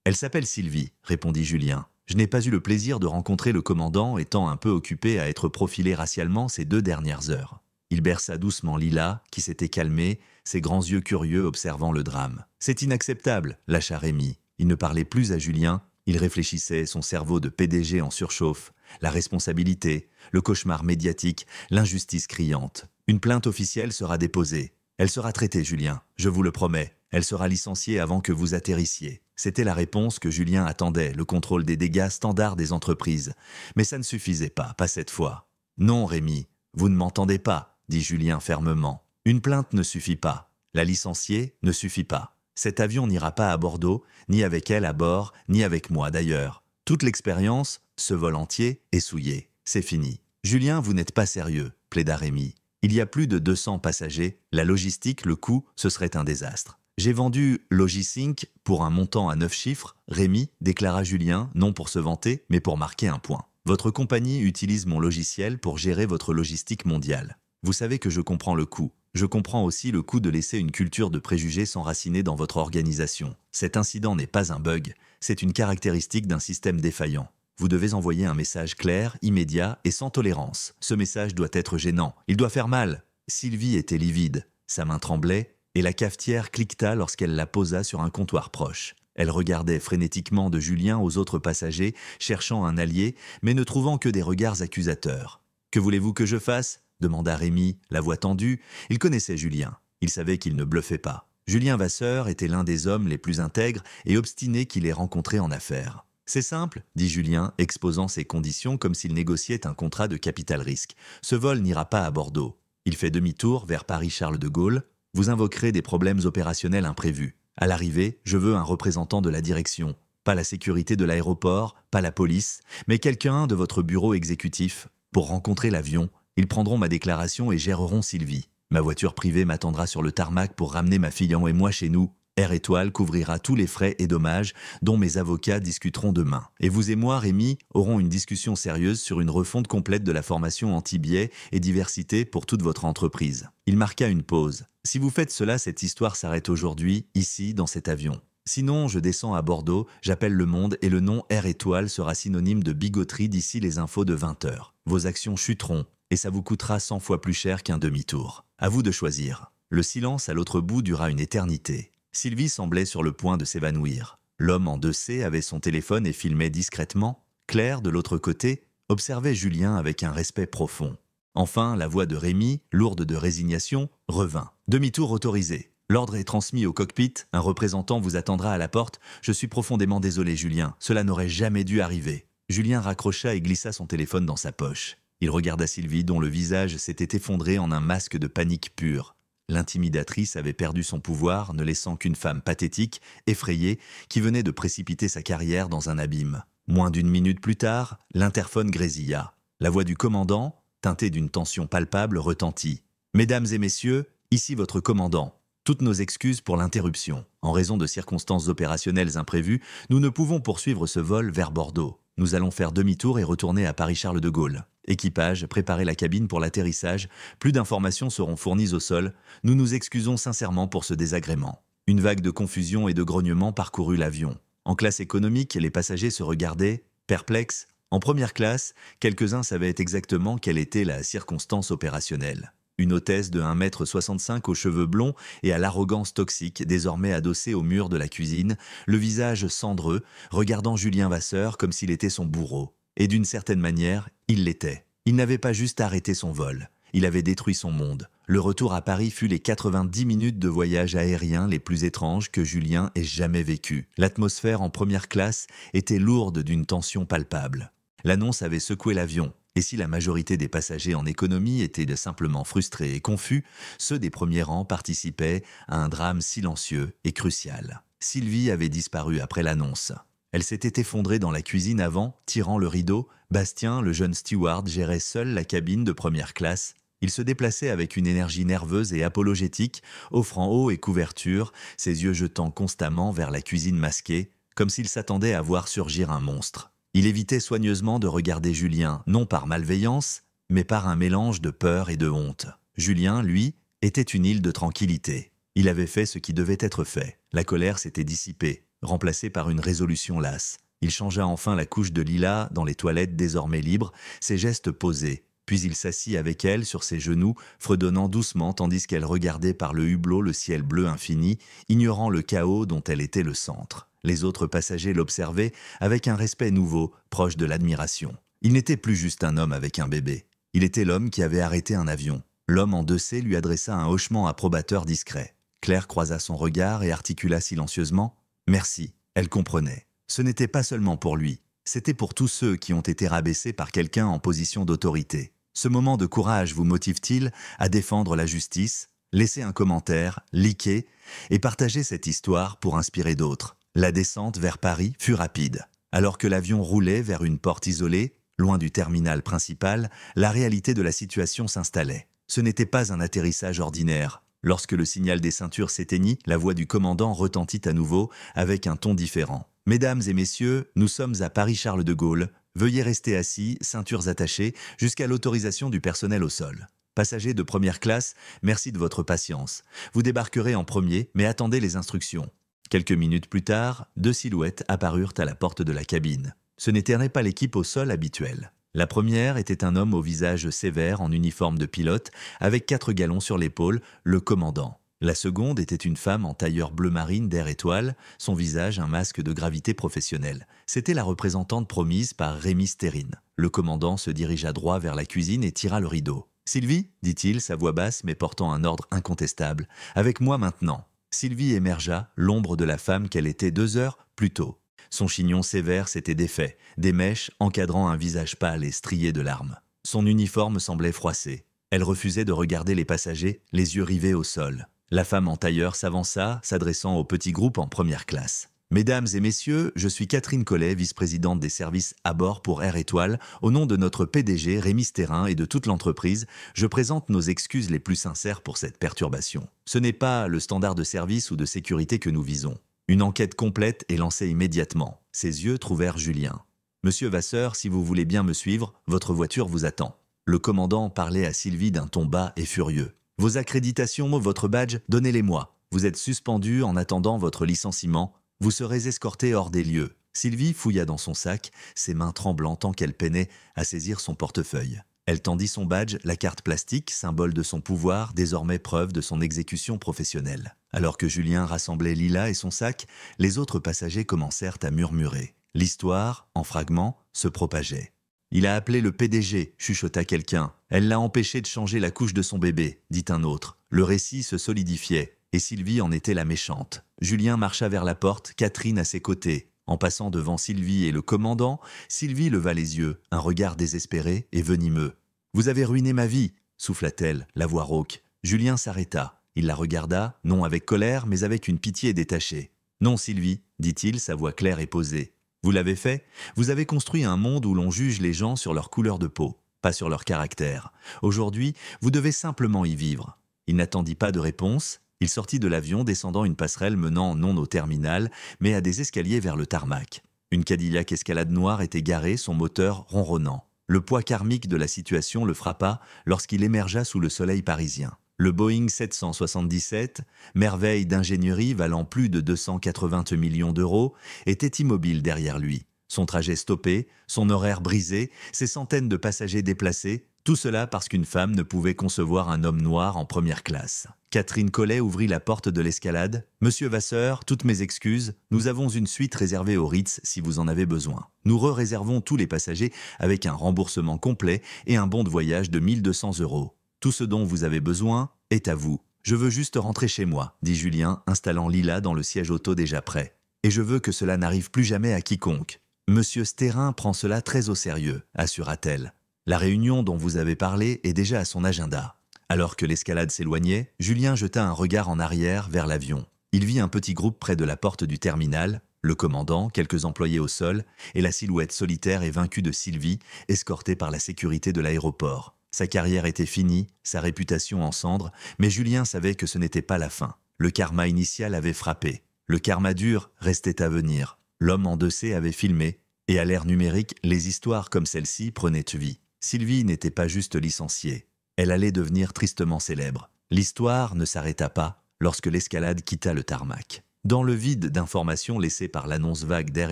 Elle s'appelle Sylvie, » répondit Julien. « Je n'ai pas eu le plaisir de rencontrer le commandant, étant un peu occupé à être profilé racialement ces 2 dernières heures. » Il berça doucement Lila, qui s'était calmée, ses grands yeux curieux observant le drame. « C'est inacceptable, » lâcha Rémi. Il ne parlait plus à Julien, il réfléchissait, son cerveau de PDG en surchauffe. La responsabilité, le cauchemar médiatique, l'injustice criante. Une plainte officielle sera déposée. Elle sera traitée, Julien, je vous le promets. Elle sera licenciée avant que vous atterrissiez. C'était la réponse que Julien attendait, le contrôle des dégâts standard des entreprises. Mais ça ne suffisait pas cette fois. « Non, Rémi, vous ne m'entendez pas, » dit Julien fermement. « Une plainte ne suffit pas. La licencier ne suffit pas. Cet avion n'ira pas à Bordeaux, ni avec elle à bord, ni avec moi d'ailleurs. Toute l'expérience, ce vol entier, est souillé. C'est fini. »« Julien, vous n'êtes pas sérieux, » plaida Rémi. « Il y a plus de 200 passagers. La logistique, le coût, ce serait un désastre. »« J'ai vendu Logisync pour un montant à 9 chiffres, Rémi, » déclara Julien, non pour se vanter, mais pour marquer un point. « Votre compagnie utilise mon logiciel pour gérer votre logistique mondiale. Vous savez que je comprends le coût. Je comprends aussi le coût de laisser une culture de préjugés s'enraciner dans votre organisation. Cet incident n'est pas un bug, c'est une caractéristique d'un système défaillant. Vous devez envoyer un message clair, immédiat et sans tolérance. Ce message doit être gênant, il doit faire mal. » Sylvie était livide, sa main tremblait et la cafetière cliqueta lorsqu'elle la posa sur un comptoir proche. Elle regardait frénétiquement de Julien aux autres passagers, cherchant un allié, mais ne trouvant que des regards accusateurs. « Que voulez-vous que je fasse ?» demanda Rémi, la voix tendue. Il connaissait Julien. Il savait qu'il ne bluffait pas. Julien Vasseur était l'un des hommes les plus intègres et obstinés qu'il ait rencontrés en affaires. « C'est simple, » dit Julien, exposant ses conditions comme s'il négociait un contrat de capital-risque. « Ce vol n'ira pas à Bordeaux. Il fait demi-tour vers Paris-Charles de Gaulle. Vous invoquerez des problèmes opérationnels imprévus. À l'arrivée, je veux un représentant de la direction. Pas la sécurité de l'aéroport, pas la police, mais quelqu'un de votre bureau exécutif. Pour rencontrer l'avion, ils prendront ma déclaration et géreront Sylvie. Ma voiture privée m'attendra sur le tarmac pour ramener ma fille et moi chez nous. Air Étoile couvrira tous les frais et dommages dont mes avocats discuteront demain. Et vous et moi, Rémi, aurons une discussion sérieuse sur une refonte complète de la formation anti-biais et diversité pour toute votre entreprise. » Il marqua une pause. « Si vous faites cela, cette histoire s'arrête aujourd'hui, ici, dans cet avion. Sinon, je descends à Bordeaux, j'appelle le monde et le nom Air Étoile sera synonyme de bigoterie d'ici les infos de 20 h. Vos actions chuteront et ça vous coûtera 100 fois plus cher qu'un demi-tour. À vous de choisir. » Le silence à l'autre bout dura une éternité. Sylvie semblait sur le point de s'évanouir. L'homme en 2C avait son téléphone et filmait discrètement. Claire, de l'autre côté, observait Julien avec un respect profond. Enfin, la voix de Rémi, lourde de résignation, revint. « Demi-tour autorisé. L'ordre est transmis au cockpit, un représentant vous attendra à la porte. Je suis profondément désolé, Julien, cela n'aurait jamais dû arriver. » Julien raccrocha et glissa son téléphone dans sa poche. Il regarda Sylvie dont le visage s'était effondré en un masque de panique pure. L'intimidatrice avait perdu son pouvoir, ne laissant qu'une femme pathétique, effrayée, qui venait de précipiter sa carrière dans un abîme. Moins d'une minute plus tard, l'interphone grésilla. La voix du commandant teintée d'une tension palpable, retentit. « Mesdames et messieurs, ici votre commandant. Toutes nos excuses pour l'interruption. En raison de circonstances opérationnelles imprévues, nous ne pouvons poursuivre ce vol vers Bordeaux. Nous allons faire demi-tour et retourner à Paris-Charles de Gaulle. Équipage, préparez la cabine pour l'atterrissage. Plus d'informations seront fournies au sol. Nous nous excusons sincèrement pour ce désagrément. » Une vague de confusion et de grognements parcourut l'avion. En classe économique, les passagers se regardaient, perplexes. En première classe, quelques-uns savaient exactement quelle était la circonstance opérationnelle. Une hôtesse de 1,65 m aux cheveux blonds et à l'arrogance toxique, désormais adossée au mur de la cuisine, le visage cendreux, regardant Julien Vasseur comme s'il était son bourreau. Et d'une certaine manière, il l'était. Il n'avait pas juste arrêté son vol. Il avait détruit son monde. Le retour à Paris fut les 90 minutes de voyage aérien les plus étranges que Julien ait jamais vécues. L'atmosphère en première classe était lourde d'une tension palpable. L'annonce avait secoué l'avion, et si la majorité des passagers en économie étaient simplement frustrés et confus, ceux des premiers rangs participaient à un drame silencieux et crucial. Sylvie avait disparu après l'annonce. Elle s'était effondrée dans la cuisine avant, tirant le rideau. Bastien, le jeune steward, gérait seul la cabine de première classe. Il se déplaçait avec une énergie nerveuse et apologétique, offrant eau et couverture, ses yeux jetant constamment vers la cuisine masquée, comme s'il s'attendait à voir surgir un monstre. Il évitait soigneusement de regarder Julien, non par malveillance, mais par un mélange de peur et de honte. Julien, lui, était une île de tranquillité. Il avait fait ce qui devait être fait. La colère s'était dissipée, remplacée par une résolution lasse. Il changea enfin la couche de lilas dans les toilettes désormais libres, ses gestes posés. Puis il s'assit avec elle sur ses genoux, fredonnant doucement tandis qu'elle regardait par le hublot le ciel bleu infini, ignorant le chaos dont elle était le centre. Les autres passagers l'observaient avec un respect nouveau, proche de l'admiration. Il n'était plus juste un homme avec un bébé. Il était l'homme qui avait arrêté un avion. L'homme en 2C lui adressa un hochement approbateur discret. Claire croisa son regard et articula silencieusement « Merci ». Elle comprenait. Ce n'était pas seulement pour lui, c'était pour tous ceux qui ont été rabaissés par quelqu'un en position d'autorité. Ce moment de courage vous motive-t-il à défendre la justice, laisser un commentaire, liker et partager cette histoire pour inspirer d'autres? La descente vers Paris fut rapide. Alors que l'avion roulait vers une porte isolée, loin du terminal principal, la réalité de la situation s'installait. Ce n'était pas un atterrissage ordinaire. Lorsque le signal des ceintures s'éteignit, la voix du commandant retentit à nouveau avec un ton différent. « Mesdames et messieurs, nous sommes à Paris-Charles de Gaulle. Veuillez rester assis, ceintures attachées, jusqu'à l'autorisation du personnel au sol. Passagers de première classe, merci de votre patience. Vous débarquerez en premier, mais attendez les instructions. » Quelques minutes plus tard, 2 silhouettes apparurent à la porte de la cabine. Ce n'était pas l'équipe au sol habituelle. La première était un homme au visage sévère en uniforme de pilote, avec 4 galons sur l'épaule, le commandant. La seconde était une femme en tailleur bleu marine d'Air Étoile, son visage un masque de gravité professionnelle. C'était la représentante promise par Rémi Stérine. Le commandant se dirigea droit vers la cuisine et tira le rideau. « Sylvie » dit-il, sa voix basse mais portant un ordre incontestable. « Avec moi maintenant ». Sylvie émergea, l'ombre de la femme qu'elle était 2 heures plus tôt. Son chignon sévère s'était défait, des mèches encadrant un visage pâle et strié de larmes. Son uniforme semblait froissé. Elle refusait de regarder les passagers, les yeux rivés au sol. La femme en tailleur s'avança, s'adressant au petit groupe en première classe. « Mesdames et messieurs, je suis Catherine Collet, vice-présidente des services à bord pour Air Étoile. Au nom de notre PDG, Rémi Stérine, et de toute l'entreprise, je présente nos excuses les plus sincères pour cette perturbation. Ce n'est pas le standard de service ou de sécurité que nous visons. Une enquête complète est lancée immédiatement. » Ses yeux trouvèrent Julien. « Monsieur Vasseur, si vous voulez bien me suivre, votre voiture vous attend. » Le commandant parlait à Sylvie d'un ton bas et furieux. « Vos accréditations, votre badge, donnez-les-moi. Vous êtes suspendu en attendant votre licenciement. Vous serez escorté hors des lieux. » Sylvie fouilla dans son sac, ses mains tremblant tant qu'elle peinait à saisir son portefeuille. Elle tendit son badge, la carte plastique, symbole de son pouvoir, désormais preuve de son exécution professionnelle. Alors que Julien rassemblait Lila et son sac, les autres passagers commencèrent à murmurer. L'histoire, en fragments, se propageait. « Il a appelé le PDG », chuchota quelqu'un. « Elle l'a empêché de changer la couche de son bébé », dit un autre. Le récit se solidifiait, et Sylvie en était la méchante. Julien marcha vers la porte, Catherine à ses côtés. En passant devant Sylvie et le commandant, Sylvie leva les yeux, un regard désespéré et venimeux. « Vous avez ruiné ma vie », souffla-t-elle, la voix rauque. Julien s'arrêta. Il la regarda, non avec colère, mais avec une pitié détachée. « Non, Sylvie, dit-il, sa voix claire et posée. Vous l'avez fait. Vous avez construit un monde où l'on juge les gens sur leur couleur de peau. pas sur leur caractère. Aujourd'hui, vous devez simplement y vivre. Il n'attendit pas de réponse. Il sortit de l'avion, descendant une passerelle menant non au terminal, mais à des escaliers vers le tarmac. Une Cadillac Escalade noire était garée, son moteur ronronnant. Le poids karmique de la situation le frappa lorsqu'il émergea sous le soleil parisien. Le Boeing 777, merveille d'ingénierie valant plus de 280 millions d'euros, était immobile derrière lui. Son trajet stoppé, son horaire brisé, ses centaines de passagers déplacés, tout cela parce qu'une femme ne pouvait concevoir un homme noir en première classe. Catherine Collet ouvrit la porte de l'escalade. « Monsieur Vasseur, toutes mes excuses, nous avons une suite réservée au Ritz si vous en avez besoin. Nous réservons tous les passagers avec un remboursement complet et un bon de voyage de 1 200 €. Tout ce dont vous avez besoin est à vous. Je veux juste rentrer chez moi, dit Julien, installant Lila dans le siège auto déjà prêt. Et je veux que cela n'arrive plus jamais à quiconque. Monsieur Stérin prend cela très au sérieux, assura-t-elle. La réunion dont vous avez parlé est déjà à son agenda. Alors que l'escalade s'éloignait, Julien jeta un regard en arrière vers l'avion. Il vit un petit groupe près de la porte du terminal, le commandant, quelques employés au sol, et la silhouette solitaire et vaincue de Sylvie, escortée par la sécurité de l'aéroport. Sa carrière était finie, sa réputation en cendres, mais Julien savait que ce n'était pas la fin. Le karma initial avait frappé. Le karma dur restait à venir. L'homme endossé avait filmé, et à l'ère numérique, les histoires comme celle-ci prenaient vie. Sylvie n'était pas juste licenciée. Elle allait devenir tristement célèbre. L'histoire ne s'arrêta pas lorsque l'escalade quitta le tarmac. Dans le vide d'informations laissé par l'annonce vague d'Air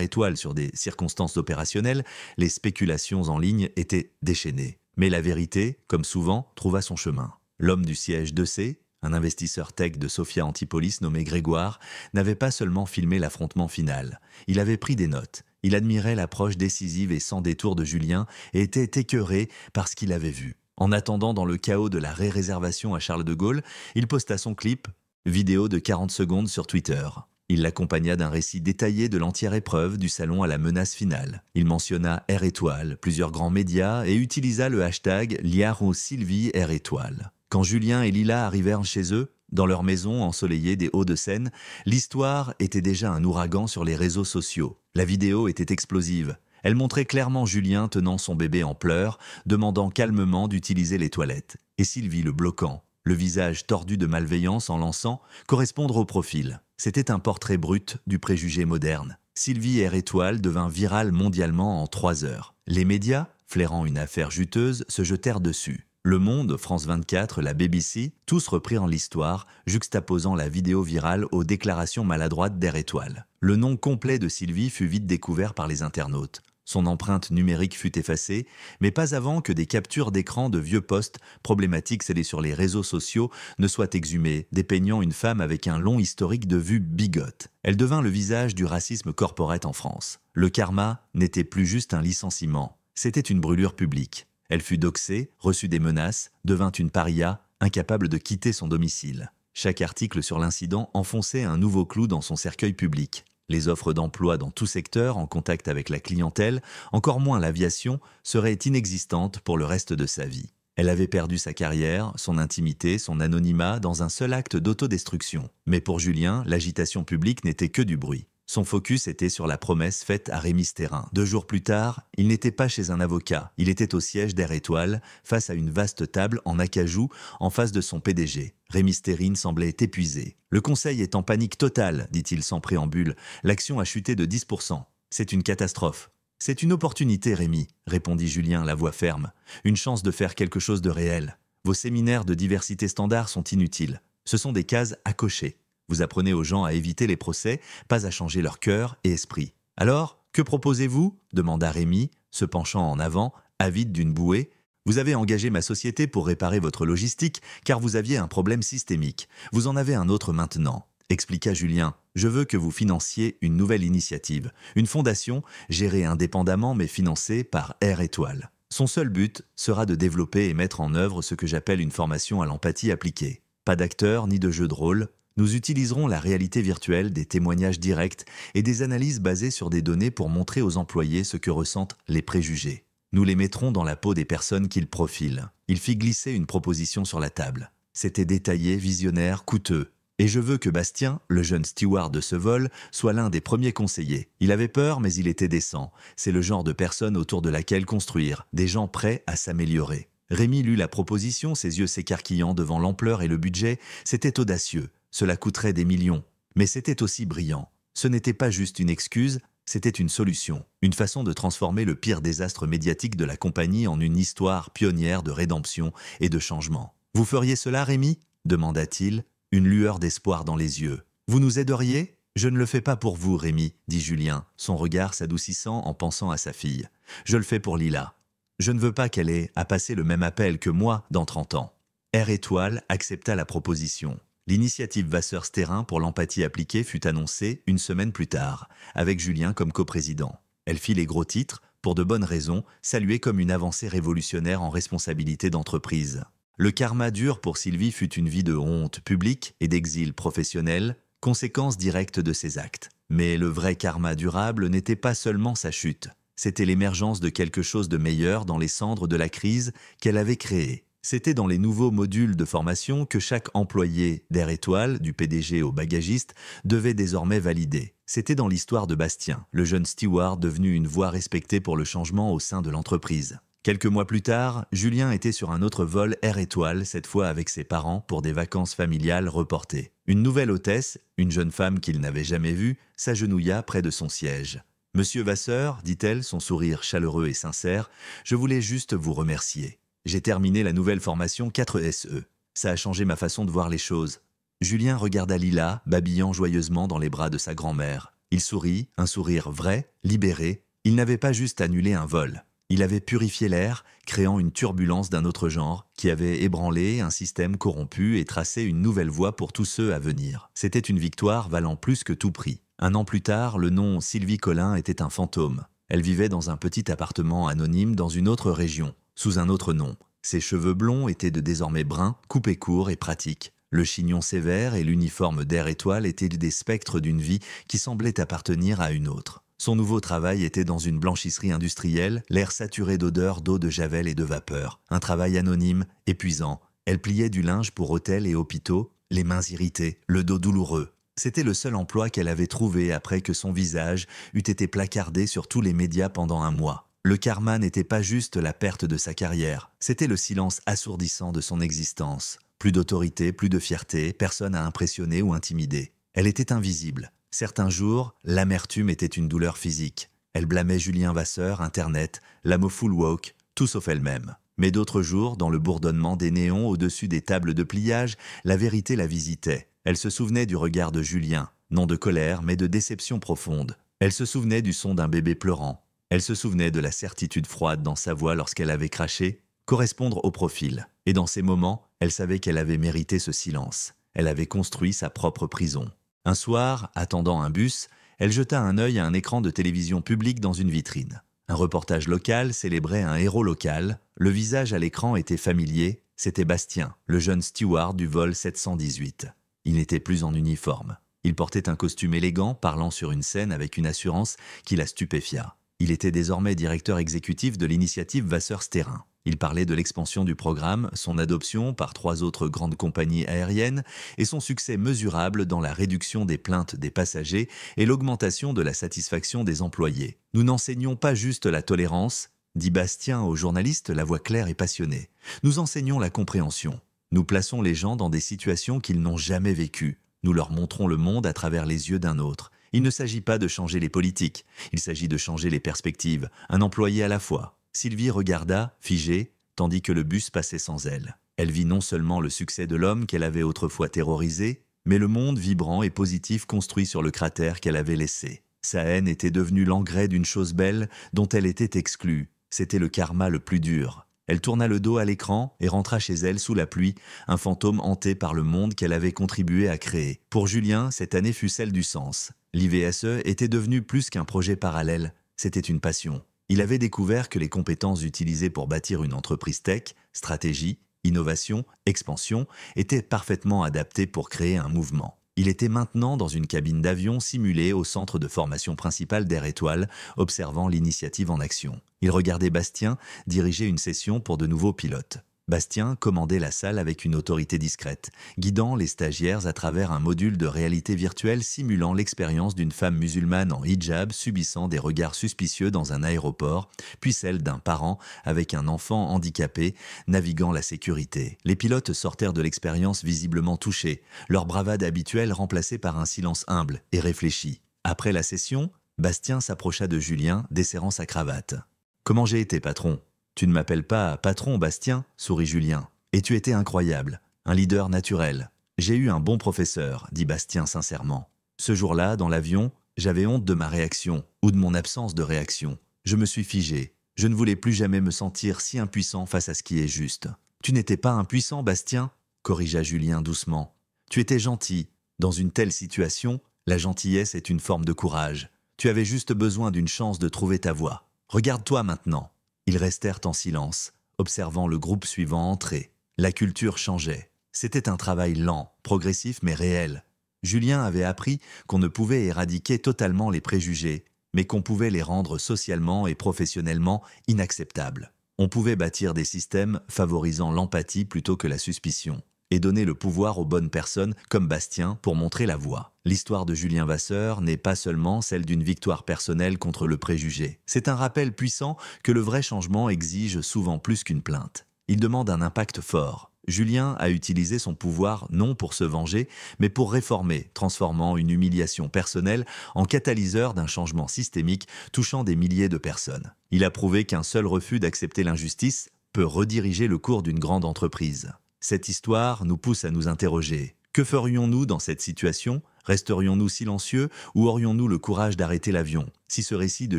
Étoile sur des circonstances opérationnelles, les spéculations en ligne étaient déchaînées. Mais la vérité, comme souvent, trouva son chemin. L'homme du siège 2C, un investisseur tech de Sophia Antipolis nommé Grégoire, n'avait pas seulement filmé l'affrontement final. Il avait pris des notes. Il admirait l'approche décisive et sans détour de Julien et était écœuré par ce qu'il avait vu. En attendant dans le chaos de la réservation à Charles de Gaulle, il posta son clip, vidéo de 40 secondes sur Twitter. Il l'accompagna d'un récit détaillé de l'entière épreuve du salon à la menace finale. Il mentionna Air Étoile, plusieurs grands médias et utilisa le hashtag Liaro Sylvie Air Étoile. Quand Julien et Lila arrivèrent chez eux, dans leur maison ensoleillée des Hauts-de-Seine, l'histoire était déjà un ouragan sur les réseaux sociaux. La vidéo était explosive. Elle montrait clairement Julien tenant son bébé en pleurs, demandant calmement d'utiliser les toilettes, et Sylvie le bloquant, le visage tordu de malveillance en lançant « correspondre au profil ». C'était un portrait brut du préjugé moderne. Sylvie Air Étoile devint virale mondialement en 3 heures. Les médias, flairant une affaire juteuse, se jetèrent dessus. Le Monde, France 24, la BBC, tous reprirent l'histoire, juxtaposant la vidéo virale aux déclarations maladroites d'Air Étoile. Le nom complet de Sylvie fut vite découvert par les internautes. Son empreinte numérique fut effacée, mais pas avant que des captures d'écran de vieux posts problématiques scellés sur les réseaux sociaux ne soient exhumées, dépeignant une femme avec un long historique de vues bigotes. Elle devint le visage du racisme corporate en France. Le karma n'était plus juste un licenciement, c'était une brûlure publique. Elle fut doxée, reçut des menaces, devint une paria, incapable de quitter son domicile. Chaque article sur l'incident enfonçait un nouveau clou dans son cercueil public. Les offres d'emploi dans tout secteur en contact avec la clientèle, encore moins l'aviation, seraient inexistantes pour le reste de sa vie. Elle avait perdu sa carrière, son intimité, son anonymat dans un seul acte d'autodestruction. Mais pour Julien, l'agitation publique n'était que du bruit. Son focus était sur la promesse faite à Rémi Stérin. 2 jours plus tard, il n'était pas chez un avocat. Il était au siège d'Air Étoile, face à une vaste table en acajou, en face de son PDG. Rémi Stérin semblait épuisé. « Le conseil est en panique totale, dit-il sans préambule. L'action a chuté de 10%. C'est une catastrophe. » « C'est une opportunité, Rémi, répondit Julien, la voix ferme. Une chance de faire quelque chose de réel. Vos séminaires de diversité standard sont inutiles. Ce sont des cases à cocher. Vous apprenez aux gens à éviter les procès, pas à changer leur cœur et esprit. Alors, que proposez-vous ? Demanda Rémi, se penchant en avant, avide d'une bouée. Vous avez engagé ma société pour réparer votre logistique, car vous aviez un problème systémique. Vous en avez un autre maintenant. Expliqua Julien. Je veux que vous financiez une nouvelle initiative, une fondation gérée indépendamment mais financée par Air Étoile. Son seul but sera de développer et mettre en œuvre ce que j'appelle une formation à l'empathie appliquée. Pas d'acteurs ni de jeux de rôle. Nous utiliserons la réalité virtuelle, des témoignages directs et des analyses basées sur des données pour montrer aux employés ce que ressentent les préjugés. Nous les mettrons dans la peau des personnes qu'ils profilent. Il fit glisser une proposition sur la table. C'était détaillé, visionnaire, coûteux. Et je veux que Bastien, le jeune steward de ce vol, soit l'un des premiers conseillers. Il avait peur, mais il était décent. C'est le genre de personne autour de laquelle construire, des gens prêts à s'améliorer. Rémi lut la proposition, ses yeux s'écarquillant devant l'ampleur et le budget. C'était audacieux, cela coûterait des millions. Mais c'était aussi brillant. Ce n'était pas juste une excuse, c'était une solution, une façon de transformer le pire désastre médiatique de la compagnie en une histoire pionnière de rédemption et de changement. « Vous feriez cela, Rémi ?» demanda-t-il, une lueur d'espoir dans les yeux. « Vous nous aideriez ?»« Je ne le fais pas pour vous, Rémi, » dit Julien, son regard s'adoucissant en pensant à sa fille. « Je le fais pour Lila. Je ne veux pas qu'elle ait à passer le même appel que moi dans 30 ans. » Air Étoile accepta la proposition. L'initiative Vasseur-Sterrin pour l'empathie appliquée fut annoncée une semaine plus tard, avec Julien comme coprésident. Elle fit les gros titres, pour de bonnes raisons, saluée comme une avancée révolutionnaire en responsabilité d'entreprise. Le karma dur pour Sylvie fut une vie de honte publique et d'exil professionnel, conséquence directe de ses actes. Mais le vrai karma durable n'était pas seulement sa chute, c'était l'émergence de quelque chose de meilleur dans les cendres de la crise qu'elle avait créée. C'était dans les nouveaux modules de formation que chaque employé d'Air Étoile, du PDG au bagagiste, devait désormais valider. C'était dans l'histoire de Bastien, le jeune steward devenu une voix respectée pour le changement au sein de l'entreprise. Quelques mois plus tard, Julien était sur un autre vol Air Étoile, cette fois avec ses parents pour des vacances familiales reportées. Une nouvelle hôtesse, une jeune femme qu'il n'avait jamais vue, s'agenouilla près de son siège. « Monsieur Vasseur, dit-elle, son sourire chaleureux et sincère, je voulais juste vous remercier. J'ai terminé la nouvelle formation 4SE. Ça a changé ma façon de voir les choses. » Julien regarda Lila, babillant joyeusement dans les bras de sa grand-mère. Il sourit, un sourire vrai, libéré. Il n'avait pas juste annulé un vol. Il avait purifié l'air, créant une turbulence d'un autre genre, qui avait ébranlé un système corrompu et tracé une nouvelle voie pour tous ceux à venir. C'était une victoire valant plus que tout prix. Un an plus tard, le nom Sylvie Collin était un fantôme. Elle vivait dans un petit appartement anonyme dans une autre région, sous un autre nom. Ses cheveux blonds étaient de désormais bruns, coupés courts et pratiques. Le chignon sévère et l'uniforme d'Air Étoile étaient des spectres d'une vie qui semblait appartenir à une autre. Son nouveau travail était dans une blanchisserie industrielle, l'air saturé d'odeurs d'eau de javel et de vapeur. Un travail anonyme, épuisant. Elle pliait du linge pour hôtels et hôpitaux, les mains irritées, le dos douloureux. C'était le seul emploi qu'elle avait trouvé après que son visage eût été placardé sur tous les médias pendant un mois. Le karma n'était pas juste la perte de sa carrière, c'était le silence assourdissant de son existence. Plus d'autorité, plus de fierté, personne à impressionner ou intimider. Elle était invisible. Certains jours, l'amertume était une douleur physique. Elle blâmait Julien Vasseur, Internet, l'âme full woke, tout sauf elle-même. Mais d'autres jours, dans le bourdonnement des néons au-dessus des tables de pliage, la vérité la visitait. Elle se souvenait du regard de Julien, non de colère, mais de déception profonde. Elle se souvenait du son d'un bébé pleurant. Elle se souvenait de la certitude froide dans sa voix lorsqu'elle avait craché, correspondre au profil. Et dans ces moments, elle savait qu'elle avait mérité ce silence. Elle avait construit sa propre prison. Un soir, attendant un bus, elle jeta un œil à un écran de télévision public dans une vitrine. Un reportage local célébrait un héros local. Le visage à l'écran était familier. C'était Bastien, le jeune steward du vol 718. Il n'était plus en uniforme. Il portait un costume élégant, parlant sur une scène avec une assurance qui la stupéfia. Il était désormais directeur exécutif de l'initiative Vasseur-Sterrin. Il parlait de l'expansion du programme, son adoption par 3 autres grandes compagnies aériennes et son succès mesurable dans la réduction des plaintes des passagers et l'augmentation de la satisfaction des employés. « Nous n'enseignons pas juste la tolérance, » dit Bastien au journaliste, la voix claire et passionnée. « Nous enseignons la compréhension. Nous plaçons les gens dans des situations qu'ils n'ont jamais vécues. Nous leur montrons le monde à travers les yeux d'un autre. Il ne s'agit pas de changer les politiques, il s'agit de changer les perspectives, un employé à la fois. » Sylvie regarda, figée, tandis que le bus passait sans elle. Elle vit non seulement le succès de l'homme qu'elle avait autrefois terrorisé, mais le monde vibrant et positif construit sur le cratère qu'elle avait laissé. Sa haine était devenue l'engrais d'une chose belle dont elle était exclue. C'était le karma le plus dur. Elle tourna le dos à l'écran et rentra chez elle sous la pluie, un fantôme hanté par le monde qu'elle avait contribué à créer. Pour Julien, cette année fut celle du sens. L'IVSE était devenu plus qu'un projet parallèle, c'était une passion. Il avait découvert que les compétences utilisées pour bâtir une entreprise tech, stratégie, innovation, expansion, étaient parfaitement adaptées pour créer un mouvement. Il était maintenant dans une cabine d'avion simulée au centre de formation principal d'Air Étoile, observant l'initiative en action. Il regardait Bastien diriger une session pour de nouveaux pilotes. Bastien commandait la salle avec une autorité discrète, guidant les stagiaires à travers un module de réalité virtuelle simulant l'expérience d'une femme musulmane en hijab subissant des regards suspicieux dans un aéroport, puis celle d'un parent avec un enfant handicapé naviguant la sécurité. Les pilotes sortirent de l'expérience visiblement touchés, leur bravade habituelle remplacée par un silence humble et réfléchi. Après la session, Bastien s'approcha de Julien, desserrant sa cravate. « Comment j'ai été, patron ? » « Tu ne m'appelles pas patron, Bastien ?» sourit Julien. « Et tu étais incroyable, un leader naturel. J'ai eu un bon professeur, dit Bastien sincèrement. Ce jour-là, dans l'avion, j'avais honte de ma réaction, ou de mon absence de réaction. Je me suis figé. Je ne voulais plus jamais me sentir si impuissant face à ce qui est juste. »« Tu n'étais pas impuissant, Bastien ?» corrigea Julien doucement. « Tu étais gentil. Dans une telle situation, la gentillesse est une forme de courage. Tu avais juste besoin d'une chance de trouver ta voie. Regarde-toi maintenant. » Ils restèrent en silence, observant le groupe suivant entrer. La culture changeait. C'était un travail lent, progressif mais réel. Julien avait appris qu'on ne pouvait éradiquer totalement les préjugés, mais qu'on pouvait les rendre socialement et professionnellement inacceptables. On pouvait bâtir des systèmes favorisant l'empathie plutôt que la suspicion, et donner le pouvoir aux bonnes personnes comme Bastien pour montrer la voie. L'histoire de Julien Vasseur n'est pas seulement celle d'une victoire personnelle contre le préjugé. C'est un rappel puissant que le vrai changement exige souvent plus qu'une plainte. Il demande un impact fort. Julien a utilisé son pouvoir non pour se venger, mais pour réformer, transformant une humiliation personnelle en catalyseur d'un changement systémique touchant des milliers de personnes. Il a prouvé qu'un seul refus d'accepter l'injustice peut rediriger le cours d'une grande entreprise. Cette histoire nous pousse à nous interroger. Que ferions-nous dans cette situation ? Resterions-nous silencieux ou aurions-nous le courage d'arrêter l'avion ? Si ce récit de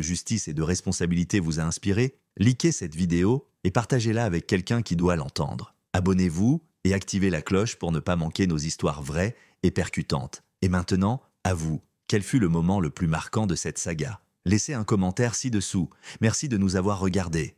justice et de responsabilité vous a inspiré, likez cette vidéo et partagez-la avec quelqu'un qui doit l'entendre. Abonnez-vous et activez la cloche pour ne pas manquer nos histoires vraies et percutantes. Et maintenant, à vous, quel fut le moment le plus marquant de cette saga ? Laissez un commentaire ci-dessous. Merci de nous avoir regardés.